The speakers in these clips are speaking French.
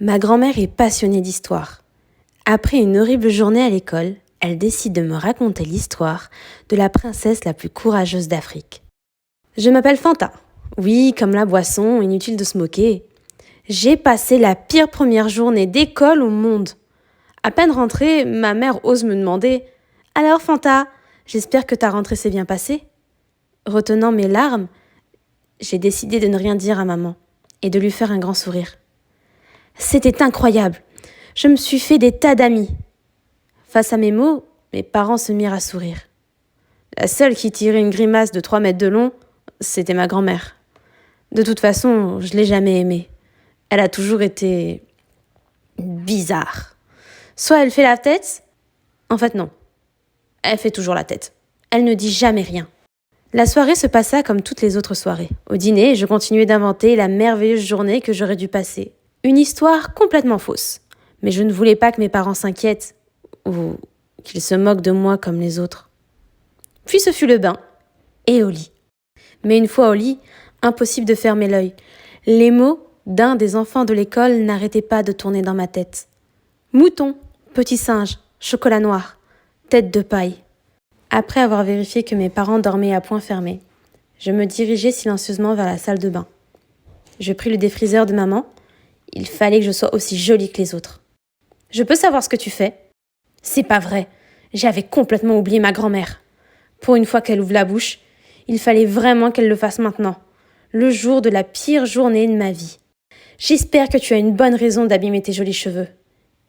Ma grand-mère est passionnée d'histoire. Après une horrible journée à l'école, elle décide de me raconter l'histoire de la princesse la plus courageuse d'Afrique. Je m'appelle Fanta. Oui, comme la boisson, inutile de se moquer. J'ai passé la pire première journée d'école au monde. À peine rentrée, ma mère ose me demander « Alors Fanta, j'espère que ta rentrée s'est bien passée ?» Retenant mes larmes, j'ai décidé de ne rien dire à maman et de lui faire un grand sourire. C'était incroyable. Je me suis fait des tas d'amis. Face à mes mots, mes parents se mirent à sourire. La seule qui tirait une grimace de 3 mètres de long, c'était ma grand-mère. De toute façon, je l'ai jamais aimée. Elle a toujours été bizarre. Soit elle fait la tête, en fait non. Elle fait toujours la tête. Elle ne dit jamais rien. La soirée se passa comme toutes les autres soirées. Au dîner, je continuais d'inventer la merveilleuse journée que j'aurais dû passer. Une histoire complètement fausse. Mais je ne voulais pas que mes parents s'inquiètent ou qu'ils se moquent de moi comme les autres. Puis ce fut le bain et au lit. Mais une fois au lit, impossible de fermer l'œil. Les mots d'un des enfants de l'école n'arrêtaient pas de tourner dans ma tête. Mouton, petit singe, chocolat noir, tête de paille. Après avoir vérifié que mes parents dormaient à point fermé, je me dirigeais silencieusement vers la salle de bain. Je pris le défriseur de maman. Il fallait que je sois aussi jolie que les autres. « Je peux savoir ce que tu fais ?» ?»« C'est pas vrai. J'avais complètement oublié ma grand-mère. Pour une fois qu'elle ouvre la bouche, il fallait vraiment qu'elle le fasse maintenant. Le jour de la pire journée de ma vie. J'espère que tu as une bonne raison d'abîmer tes jolis cheveux.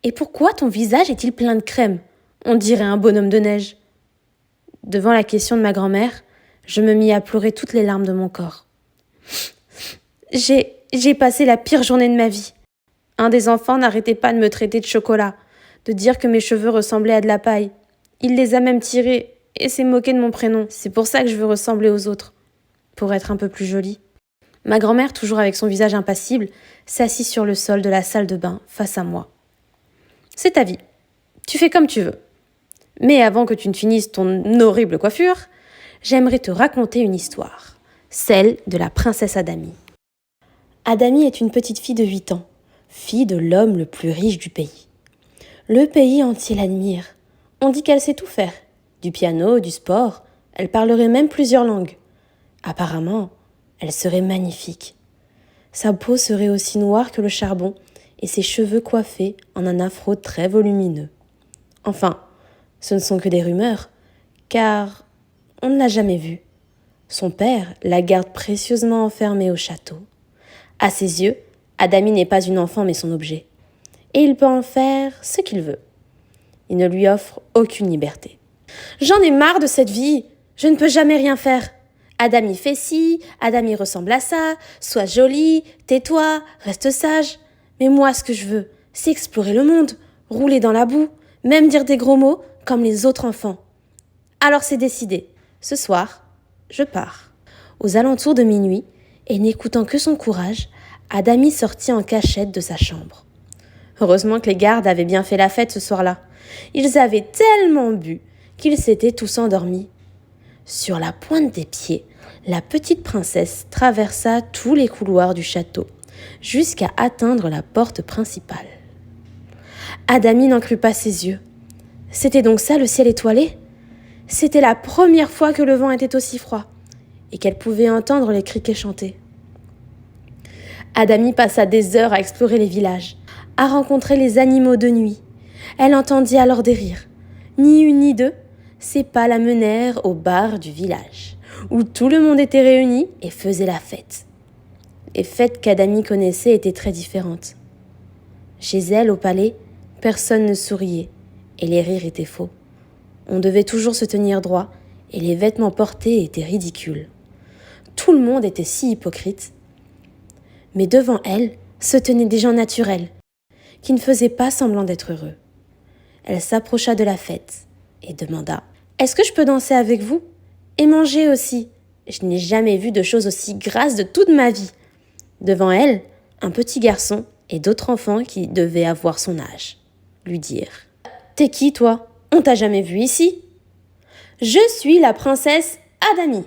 Et pourquoi ton visage est-il plein de crème ? On dirait un bonhomme de neige. » Devant la question de ma grand-mère, je me mis à pleurer toutes les larmes de mon corps. J'ai passé la pire journée de ma vie. Un des enfants n'arrêtait pas de me traiter de chocolat, de dire que mes cheveux ressemblaient à de la paille. Il les a même tirés et s'est moqué de mon prénom. C'est pour ça que je veux ressembler aux autres, pour être un peu plus jolie. Ma grand-mère, toujours avec son visage impassible, s'assit sur le sol de la salle de bain, face à moi. « C'est ta vie. Tu fais comme tu veux. Mais avant que tu ne finisses ton horrible coiffure, j'aimerais te raconter une histoire, celle de la princesse Adami. » Adami est une petite fille de 8 ans, fille de l'homme le plus riche du pays. Le pays entier l'admire. On dit qu'elle sait tout faire. Du piano, du sport, elle parlerait même plusieurs langues. Apparemment, elle serait magnifique. Sa peau serait aussi noire que le charbon et ses cheveux coiffés en un afro très volumineux. Enfin, ce ne sont que des rumeurs, car on ne l'a jamais vue. Son père la garde précieusement enfermée au château. À ses yeux, Adami n'est pas une enfant mais son objet. Et il peut en faire ce qu'il veut. Il ne lui offre aucune liberté. « J'en ai marre de cette vie, je ne peux jamais rien faire. Adami fait ci, Adami ressemble à ça, sois jolie, tais-toi, reste sage. Mais moi, ce que je veux, c'est explorer le monde, rouler dans la boue, même dire des gros mots comme les autres enfants. Alors c'est décidé, ce soir, je pars. » Aux alentours de minuit, et n'écoutant que son courage, Adami sortit en cachette de sa chambre. Heureusement que les gardes avaient bien fait la fête ce soir-là. Ils avaient tellement bu qu'ils s'étaient tous endormis. Sur la pointe des pieds, la petite princesse traversa tous les couloirs du château, jusqu'à atteindre la porte principale. Adami n'en crut pas ses yeux. C'était donc ça le ciel étoilé ? C'était la première fois que le vent était aussi froid, et qu'elle pouvait entendre les criquets chanter. Adami passa des heures à explorer les villages, à rencontrer les animaux de nuit. Elle entendit alors des rires. Ni une ni deux, ses pas la menèrent au bar du village, où tout le monde était réuni et faisait la fête. Les fêtes qu'Adami connaissait étaient très différentes. Chez elle, au palais, personne ne souriait, et les rires étaient faux. On devait toujours se tenir droit, et les vêtements portés étaient ridicules. Tout le monde était si hypocrite. Mais devant elle se tenaient des gens naturels, qui ne faisaient pas semblant d'être heureux. Elle s'approcha de la fête et demanda « Est-ce que je peux danser avec vous ? Et manger aussi ? Je n'ai jamais vu de choses aussi grasses de toute ma vie. » Devant elle, un petit garçon et d'autres enfants qui devaient avoir son âge lui dirent « T'es qui, toi ? On t'a jamais vu ici ? » « Je suis la princesse Adami. »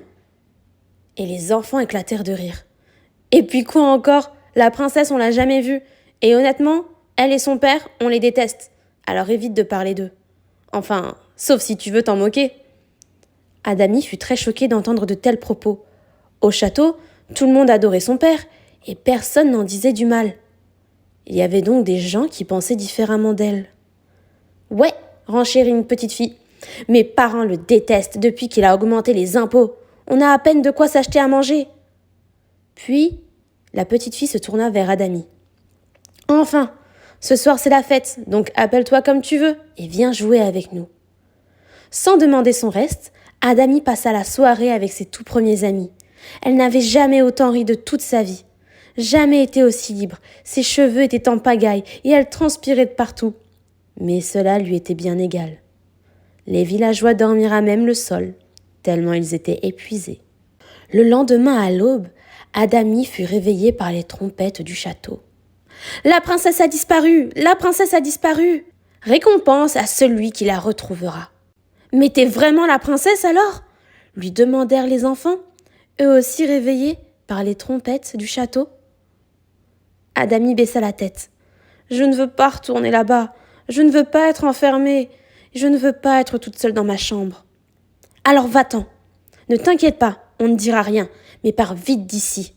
Et les enfants éclatèrent de rire. « Et puis quoi encore ? La princesse, on l'a jamais vue. Et honnêtement, Elle et son père, on les déteste, alors évite de parler d'eux. Enfin, sauf si tu veux t'en moquer. » Adami fut très choquée d'entendre de tels propos. Au château, tout le monde adorait son père, et personne n'en disait du mal. Il y avait donc des gens qui pensaient différemment d'elle. « Ouais, renchérit une petite fille. Mes parents le détestent depuis qu'il a augmenté les impôts. On a à peine de quoi s'acheter à manger. » Puis, la petite fille se tourna vers Adami. « Enfin, ce soir c'est la fête, donc appelle-toi comme tu veux et viens jouer avec nous. » Sans demander son reste, Adami passa la soirée avec ses tout premiers amis. Elle n'avait jamais autant ri de toute sa vie. Jamais été aussi libre, ses cheveux étaient en pagaille et elle transpirait de partout. Mais cela lui était bien égal. Les villageois dormirent à même le sol, tellement ils étaient épuisés. Le lendemain à l'aube, Adami fut réveillée par les trompettes du château. « La princesse a disparu! La princesse a disparu! Récompense à celui qui la retrouvera. »« Mais t'es vraiment la princesse alors ?» lui demandèrent les enfants, eux aussi réveillés par les trompettes du château. Adami baissa la tête. « Je ne veux pas retourner là-bas. Je ne veux pas être enfermée. Je ne veux pas être toute seule dans ma chambre. »« Alors va-t'en. Ne t'inquiète pas, on ne dira rien, mais pars vite d'ici. »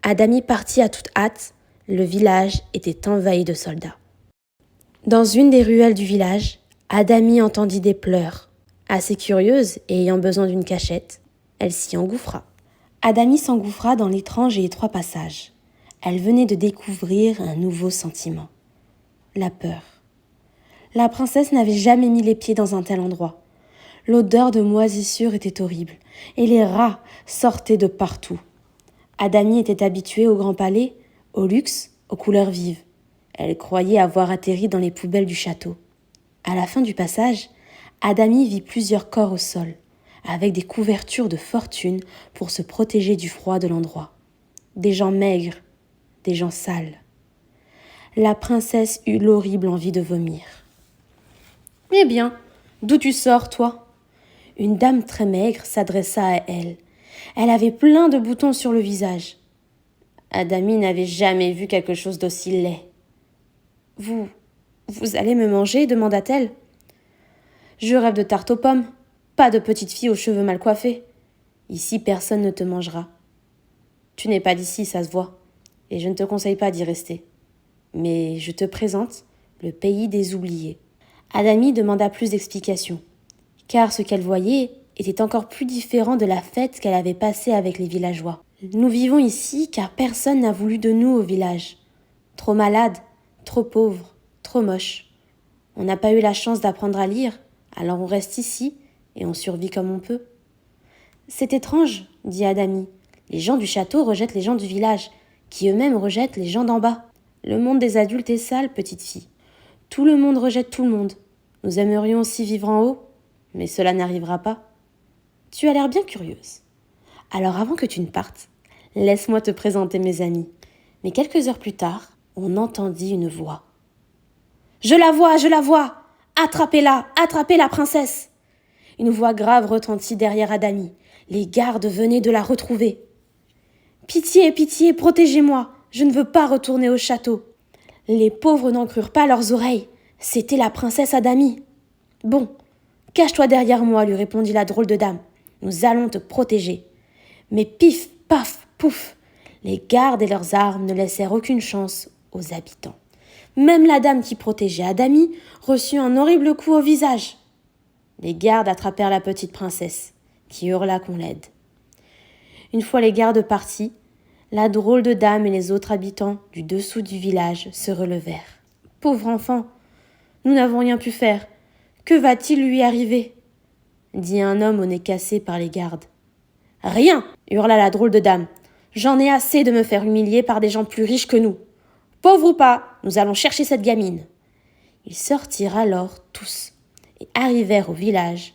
Adami partit à toute hâte. Le village était envahi de soldats. Dans une des ruelles du village, Adami entendit des pleurs. Assez curieuse et ayant besoin d'une cachette, elle s'y engouffra. Adami s'engouffra dans l'étrange et étroit passage. Elle venait de découvrir un nouveau sentiment. La peur. La princesse n'avait jamais mis les pieds dans un tel endroit. L'odeur de moisissure était horrible, et les rats sortaient de partout. Adami était habituée au grand palais, au luxe, aux couleurs vives. Elle croyait avoir atterri dans les poubelles du château. À la fin du passage, Adami vit plusieurs corps au sol, avec des couvertures de fortune pour se protéger du froid de l'endroit. Des gens maigres, des gens sales. La princesse eut l'horrible envie de vomir. « Eh bien, d'où tu sors, toi ?» Une dame très maigre s'adressa à elle. Elle avait plein de boutons sur le visage. Adami n'avait jamais vu quelque chose d'aussi laid. « Vous allez me manger ?» demanda-t-elle. « Je rêve de tarte aux pommes, pas de petite fille aux cheveux mal coiffés. Ici, personne ne te mangera. Tu n'es pas d'ici, ça se voit, et je ne te conseille pas d'y rester. Mais je te présente le pays des oubliés. » Adami demanda plus d'explications, car ce qu'elle voyait était encore plus différent de la fête qu'elle avait passée avec les villageois. « Nous vivons ici car personne n'a voulu de nous au village. Trop malades, trop pauvres, trop moches. On n'a pas eu la chance d'apprendre à lire, alors on reste ici et on survit comme on peut. »« C'est étrange, » dit Adami. « Les gens du château rejettent les gens du village, qui eux-mêmes rejettent les gens d'en bas. Le monde des adultes est sale, petite fille. Tout le monde rejette tout le monde. Nous aimerions aussi vivre en haut, mais cela n'arrivera pas. Tu as l'air bien curieuse. Alors avant que tu ne partes, laisse-moi te présenter mes amis. » Mais quelques heures plus tard, on entendit une voix. « Je la vois, je la vois! Attrapez-la, attrapez la princesse !» Une voix grave retentit derrière Adami. Les gardes venaient de la retrouver. « Pitié, pitié, protégez-moi! Je ne veux pas retourner au château. » Les pauvres n'en crurent pas leurs oreilles. C'était la princesse Adami. « Bon, cache-toi derrière moi, » lui répondit la drôle de dame. « Nous allons te protéger. » Mais pif, paf, pouf, les gardes et leurs armes ne laissèrent aucune chance aux habitants. Même la dame qui protégeait Adami reçut un horrible coup au visage. Les gardes attrapèrent la petite princesse, qui hurla qu'on l'aide. Une fois les gardes partis, la drôle de dame et les autres habitants du dessous du village se relevèrent. « Pauvre enfant, nous n'avons rien pu faire. Que va-t-il lui arriver ?» dit un homme au nez cassé par les gardes. « Rien !» hurla la drôle de dame. « J'en ai assez de me faire humilier par des gens plus riches que nous. Pauvre ou pas, nous allons chercher cette gamine. » Ils sortirent alors tous et arrivèrent au village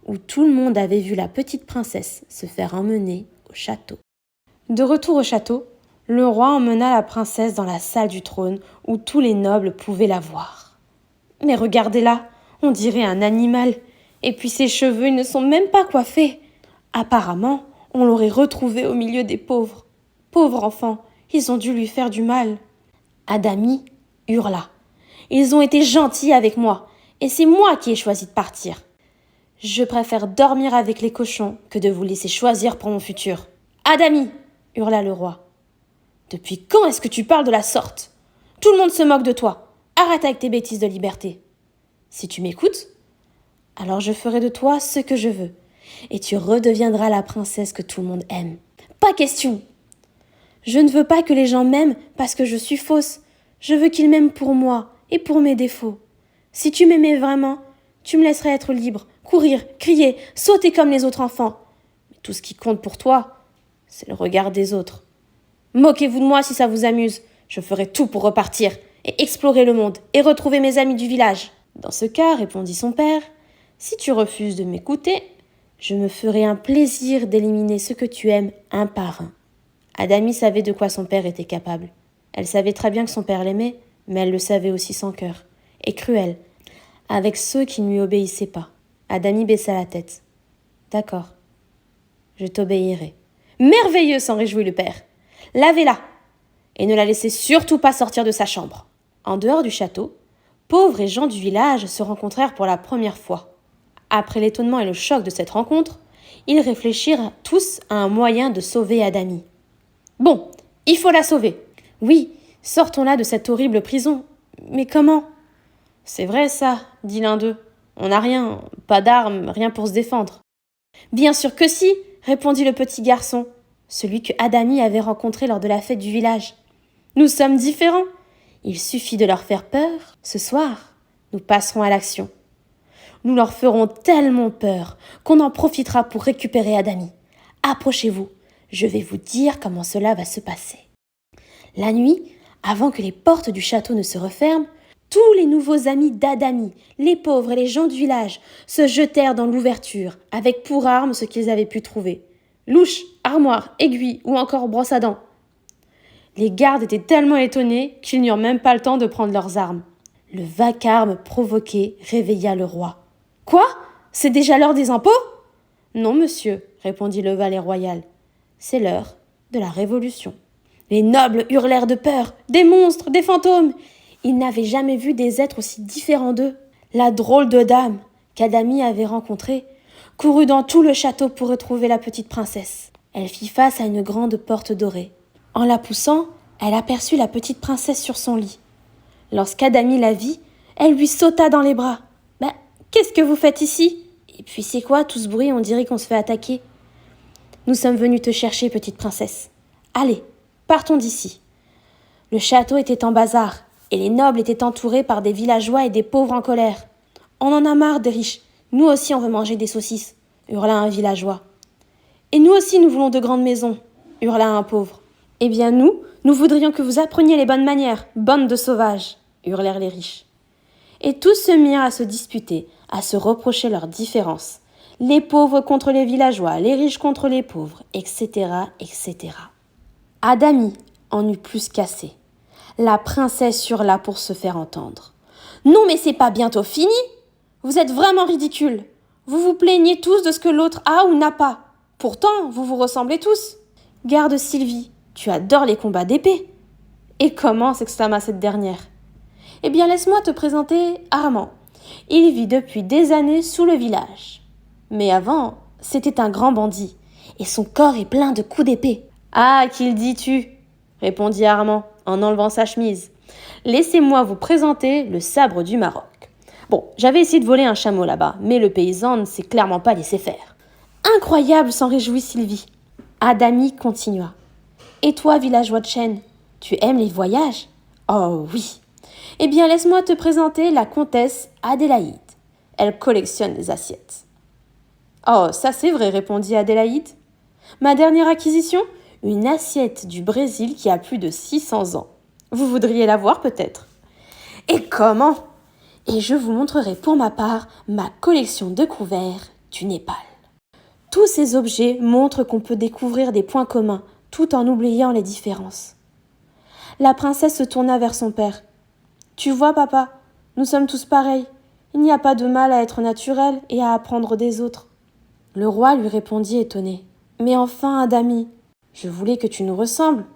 où tout le monde avait vu la petite princesse se faire emmener au château. De retour au château, le roi emmena la princesse dans la salle du trône où tous les nobles pouvaient la voir. « Mais regardez-la, on dirait un animal, et puis ses cheveux ils ne sont même pas coiffés. Apparemment, on l'aurait retrouvée au milieu des pauvres. Pauvre enfant, ils ont dû lui faire du mal. » Adami hurla. Ils ont été gentils avec moi, et c'est moi qui ai choisi de partir. Je préfère dormir avec les cochons que de vous laisser choisir pour mon futur. Adami, hurla le roi. Depuis quand est-ce que tu parles de la sorte? Tout le monde se moque de toi. Arrête avec tes bêtises de liberté. Si tu m'écoutes, alors je ferai de toi ce que je veux, et tu redeviendras la princesse que tout le monde aime. Pas question. Je ne veux pas que les gens m'aiment parce que je suis fausse. Je veux qu'ils m'aiment pour moi et pour mes défauts. Si tu m'aimais vraiment, tu me laisserais être libre, courir, crier, sauter comme les autres enfants. Mais tout ce qui compte pour toi, c'est le regard des autres. Moquez-vous de moi si ça vous amuse. Je ferai tout pour repartir et explorer le monde et retrouver mes amis du village. Dans ce cas, répondit son père, si tu refuses de m'écouter, je me ferai un plaisir d'éliminer ceux que tu aimes un par un. Adami savait de quoi son père était capable. Elle savait très bien que son père l'aimait, mais elle le savait aussi sans cœur, et cruelle, avec ceux qui ne lui obéissaient pas. Adami baissa la tête. D'accord, je t'obéirai. Merveilleux, s'en réjouit le père. Lavez-la, et ne la laissez surtout pas sortir de sa chambre. En dehors du château, pauvres et gens du village se rencontrèrent pour la première fois. Après l'étonnement et le choc de cette rencontre, ils réfléchirent tous à un moyen de sauver Adami. Bon, il faut la sauver. Oui, sortons-la de cette horrible prison. Mais comment? C'est vrai ça, dit l'un d'eux. On n'a rien, pas d'armes, rien pour se défendre. Bien sûr que si, répondit le petit garçon, celui que Adami avait rencontré lors de la fête du village. Nous sommes différents. Il suffit de leur faire peur. Ce soir, nous passerons à l'action. Nous leur ferons tellement peur qu'on en profitera pour récupérer Adami. Approchez-vous, je vais vous dire comment cela va se passer. La nuit, avant que les portes du château ne se referment, tous les nouveaux amis d'Adami, les pauvres et les gens du village, se jetèrent dans l'ouverture, avec pour armes ce qu'ils avaient pu trouver. Louches, armoires, aiguilles ou encore brosses à dents. Les gardes étaient tellement étonnés qu'ils n'eurent même pas le temps de prendre leurs armes. Le vacarme provoqué réveilla le roi. « Quoi? C'est déjà l'heure des impôts ?» ?»« Non, monsieur, » répondit le valet royal. « C'est l'heure de la révolution. » Les nobles hurlèrent de peur. Des monstres, des fantômes. Ils n'avaient jamais vu des êtres aussi différents d'eux. La drôle de dame qu'Adami avait rencontrée courut dans tout le château pour retrouver la petite princesse. Elle fit face à une grande porte dorée. En la poussant, elle aperçut la petite princesse sur son lit. Lorsqu'Adami la vit, elle lui sauta dans les bras. « Bah, qu'est-ce que vous faites ici ? Et puis c'est quoi tout ce bruit, on dirait qu'on se fait attaquer. »« Nous sommes venus te chercher, petite princesse. Allez, partons d'ici. » Le château était en bazar, et les nobles étaient entourés par des villageois et des pauvres en colère. « On en a marre des riches. Nous aussi on veut manger des saucisses, » hurla un villageois. « Et nous aussi nous voulons de grandes maisons, » hurla un pauvre. « Eh bien nous voudrions que vous appreniez les bonnes manières, bande de sauvages, » hurlèrent les riches. Et tous se mirent à se disputer, à se reprocher leurs différences. Les pauvres contre les villageois, les riches contre les pauvres, etc., etc. Adami en eut plus qu'assez. La princesse hurla pour se faire entendre. « Non mais c'est pas bientôt fini? Vous êtes vraiment ridicules. Vous vous plaignez tous de ce que l'autre a ou n'a pas. Pourtant, vous vous ressemblez tous. Garde Sylvie, tu adores les combats d'épée. » « Et comment ?» s'exclama cette dernière. « Eh bien, laisse-moi te présenter Armand. Il vit depuis des années sous le village. Mais avant, c'était un grand bandit, et son corps est plein de coups d'épée. »« Ah, qu'il dis-tu » répondit Armand en enlevant sa chemise. « Laissez-moi vous présenter le sabre du Maroc. Bon, j'avais essayé de voler un chameau là-bas, mais le paysan ne s'est clairement pas laissé faire. »« Incroyable !» s'en réjouit Sylvie. Adami continua. « Et toi, villageois de chêne, tu aimes les voyages ? » ?»« Oh oui. Eh bien, laisse-moi te présenter la comtesse Adélaïde. Elle collectionne les assiettes. »« Oh, ça c'est vrai, répondit Adélaïde. Ma dernière acquisition ? Une assiette du Brésil qui a plus de 600 ans. Vous voudriez la voir peut-être ? Et comment ? Et je vous montrerai pour ma part ma collection de couverts du Népal. » Tous ces objets montrent qu'on peut découvrir des points communs tout en oubliant les différences. La princesse se tourna vers son père. « Tu vois, papa, nous sommes tous pareils. Il n'y a pas de mal à être naturel et à apprendre des autres. » Le roi lui répondit étonné. « Mais enfin, Adami, je voulais que tu nous ressembles,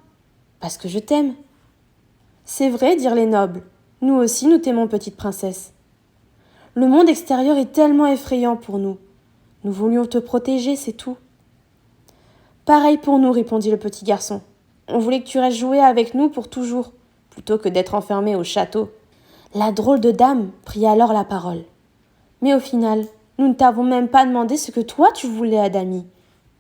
parce que je t'aime. » « C'est vrai, dirent les nobles, Nous aussi, nous t'aimons, petite princesse. Le monde extérieur est tellement effrayant pour nous. Nous voulions te protéger, c'est tout. Pareil pour nous, répondit le petit garçon. On voulait que tu restes jouer avec nous pour toujours, plutôt que d'être enfermé au château. La drôle de dame prit alors la parole. Mais au final, nous ne t'avons même pas demandé ce que toi tu voulais, Adami.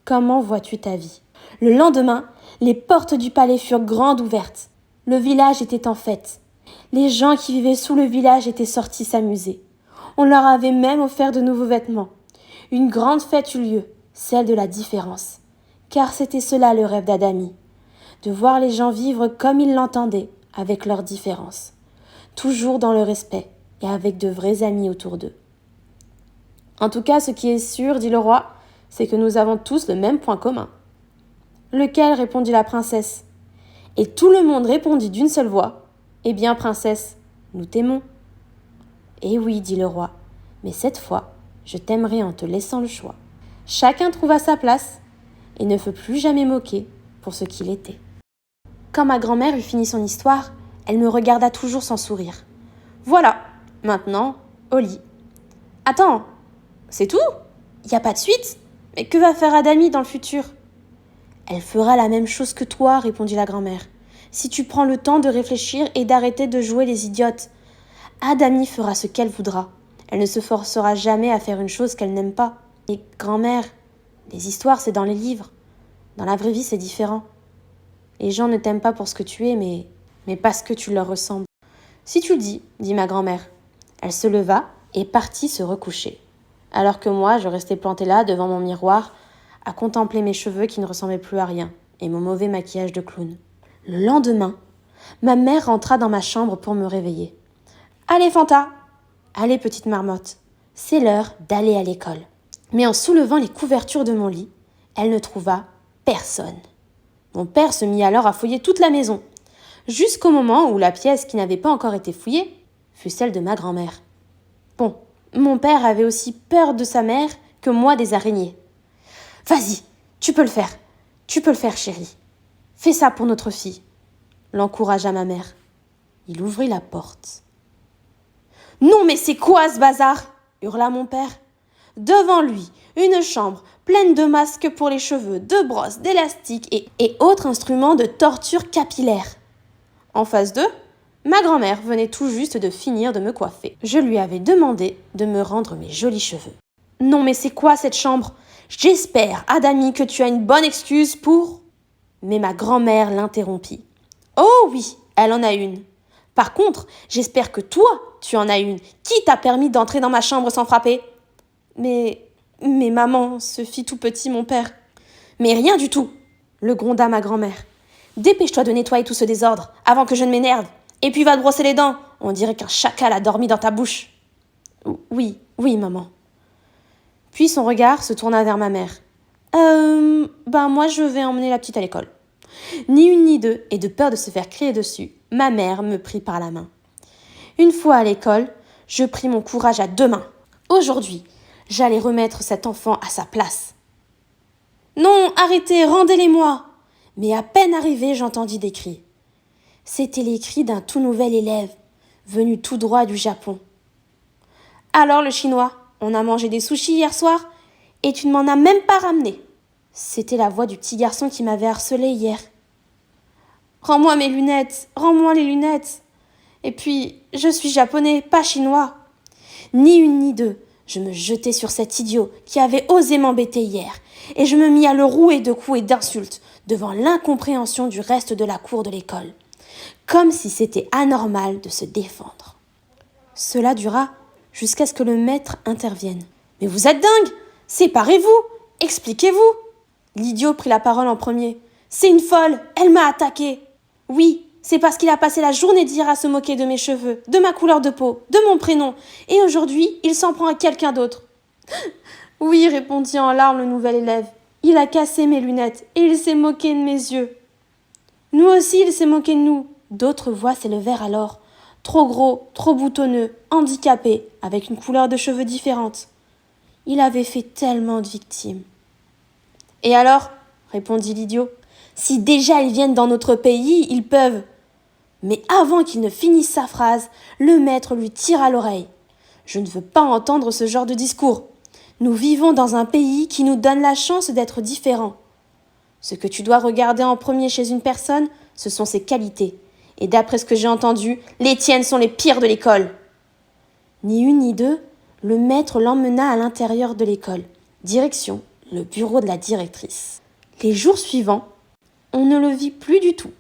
Comment vois-tu ta vie? Le lendemain, les portes du palais furent grandes ouvertes. Le village était en fête. Les gens qui vivaient sous le village étaient sortis s'amuser. On leur avait même offert de nouveaux vêtements. Une grande fête eut lieu, celle de la différence. Car c'était cela le rêve d'Adami, de voir les gens vivre comme ils l'entendaient, avec leurs différences. Toujours dans le respect et avec de vrais amis autour d'eux. En tout cas, ce qui est sûr, dit le roi, c'est que nous avons tous le même point commun. Lequel, répondit la princesse. Et tout le monde répondit d'une seule voix. Eh bien, princesse, nous t'aimons. Eh oui, dit le roi, mais cette fois, je t'aimerai en te laissant le choix. Chacun trouva sa place et ne fut plus jamais moqué pour ce qu'il était. Quand ma grand-mère eut fini son histoire, elle me regarda toujours sans sourire. Voilà, maintenant, au lit. Attends, c'est tout? Y a pas de suite? Mais que va faire Adami dans le futur? Elle fera la même chose que toi, répondit la grand-mère, si tu prends le temps de réfléchir et d'arrêter de jouer les idiotes. Adami fera ce qu'elle voudra. Elle ne se forcera jamais à faire une chose qu'elle n'aime pas. Et grand-mère, les histoires, c'est dans les livres. Dans la vraie vie, c'est différent. Les gens ne t'aiment pas pour ce que tu es, mais parce que tu leur ressembles. Si tu le dis, dit ma grand-mère. Elle se leva et partit se recoucher. Alors que moi, je restais plantée là, devant mon miroir, à contempler mes cheveux qui ne ressemblaient plus à rien, et mon mauvais maquillage de clown. Le lendemain, ma mère rentra dans ma chambre pour me réveiller. « Allez, Fanta !»« Allez, petite marmotte, c'est l'heure d'aller à l'école. » Mais en soulevant les couvertures de mon lit, elle ne trouva personne. Mon père se mit alors à fouiller toute la maison, jusqu'au moment où la pièce qui n'avait pas encore été fouillée fut celle de ma grand-mère. Bon, mon père avait aussi peur de sa mère que moi des araignées. « Vas-y, tu peux le faire, chérie. Fais ça pour notre fille, » l'encouragea ma mère. Il ouvrit la porte. « Non, mais c'est quoi ce bazar ?» hurla mon père. Devant lui, une chambre pleine de masques pour les cheveux, de brosses, d'élastiques et autres instruments de torture capillaire. En face d'eux, ma grand-mère venait tout juste de finir de me coiffer. Je lui avais demandé de me rendre mes jolis cheveux. « Non, mais c'est quoi cette chambre ? J'espère, Adami, que tu as une bonne excuse pour... » Mais ma grand-mère l'interrompit. « Oh oui, elle en a une. Par contre, j'espère que toi, tu en as une. Qui t'a permis d'entrer dans ma chambre sans frapper ? » Mais maman, se fit tout petit mon père. « Mais rien du tout, » le gronda ma grand-mère. « Dépêche-toi de nettoyer tout ce désordre avant que je ne m'énerve. Et puis va te brosser les dents. On dirait qu'un chacal a dormi dans ta bouche. »« Oui, maman. » Puis son regard se tourna vers ma mère. Moi je vais emmener la petite à l'école. Ni une ni deux, et de peur de se faire crier dessus, ma mère me prit par la main. Une fois à l'école, je pris mon courage à deux mains. Aujourd'hui, j'allais remettre cet enfant à sa place. « Non, arrêtez, rendez-les-moi » Mais à peine arrivée, j'entendis des cris. C'étaient les cris d'un tout nouvel élève, venu tout droit du Japon. « Alors le chinois, on a mangé des sushis hier soir et tu ne m'en as même pas ramené. » C'était la voix du petit garçon qui m'avait harcelée hier. « Rends-moi mes lunettes, rends-moi les lunettes. Et puis, je suis japonais, pas chinois. » Ni une ni deux, je me jetai sur cet idiot qui avait osé m'embêter hier et je me mis à le rouer de coups et d'insultes devant l'incompréhension du reste de la cour de l'école, comme si c'était anormal de se défendre. Cela dura jusqu'à ce que le maître intervienne. « Mais vous êtes dingue! Séparez-vous! Expliquez-vous !» L'idiot prit la parole en premier. « C'est une folle! Elle m'a attaqué! » « Oui, c'est parce qu'il a passé la journée d'hier à se moquer de mes cheveux, de ma couleur de peau, de mon prénom, et aujourd'hui, il s'en prend à quelqu'un d'autre. » « Oui, répondit en larmes le nouvel élève. Il a cassé mes lunettes et il s'est moqué de mes yeux. Nous aussi, il s'est moqué de nous. D'autres voix s'élevèrent alors. Trop gros, trop boutonneux, handicapé, avec une couleur de cheveux différente. Il avait fait tellement de victimes. « Et alors ?» répondit l'idiot. « Si déjà ils viennent dans notre pays, ils peuvent... » Mais avant qu'il ne finisse sa phrase, le maître lui tira l'oreille. « Je ne veux pas entendre ce genre de discours. Nous vivons dans un pays qui nous donne la chance d'être différents. Ce que tu dois regarder en premier chez une personne, ce sont ses qualités. Et d'après ce que j'ai entendu, les tiennes sont les pires de l'école. » Ni une ni deux, le maître l'emmena à l'intérieur de l'école. Direction le bureau de la directrice. Les jours suivants, on ne le vit plus du tout.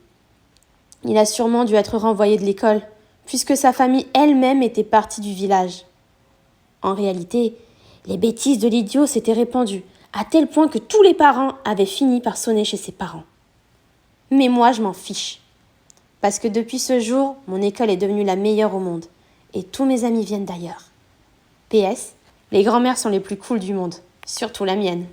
Il a sûrement dû être renvoyé de l'école, puisque sa famille elle-même était partie du village. En réalité, les bêtises de l'idiot s'étaient répandues, à tel point que tous les parents avaient fini par sonner chez ses parents. Mais moi, je m'en fiche. Parce que depuis ce jour, mon école est devenue la meilleure au monde, et tous mes amis viennent d'ailleurs. PS, les grands-mères sont les plus cools du monde, surtout la mienne.